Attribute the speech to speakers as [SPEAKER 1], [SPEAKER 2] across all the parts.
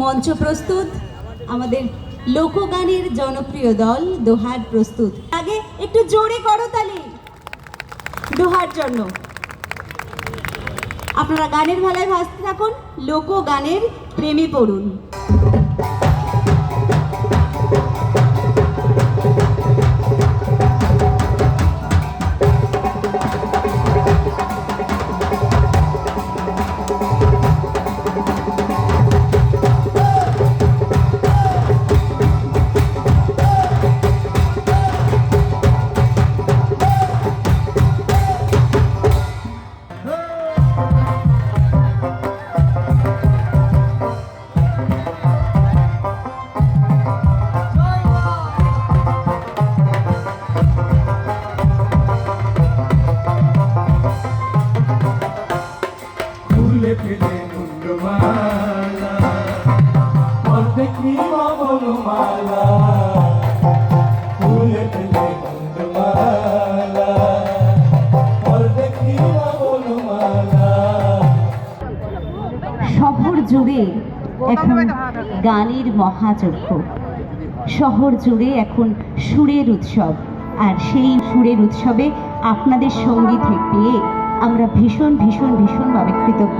[SPEAKER 1] মঞ্চ প্রস্তুত, আমাদের লোকগানের জনপ্রিয় দল দোহার প্রস্তুত। আগে একটু জোরে করতালি দোহার জন্য। আপনারা গানের মেলায় ভাসতে থাকুন, লোকগানের প্রেমে পড়ুন। শহর জুড়ে এখন গানের মহাযজ্ঞ, শহর জুড়ে এখন সুরের উৎসব। আর সেই সুরের উৎসবে আপনাদের সঙ্গী পেয়ে আমরা ভীষণ ভীষণ ভীষণভাবে কৃতজ্ঞ।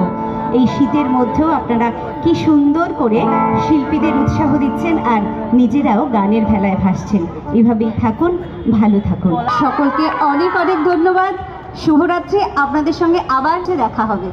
[SPEAKER 1] এই শীতের মধ্যেও আপনারা কি সুন্দর করে শিল্পীদের উৎসাহ দিচ্ছেন আর নিজেরাও গানের ভেলায় ভাসছেন। এভাবেই থাকুন, ভালো থাকুন। সকলকে অনেক অনেক ধন্যবাদ। শুভরাত্রি। আপনাদের সঙ্গে আবার দেখা হবে।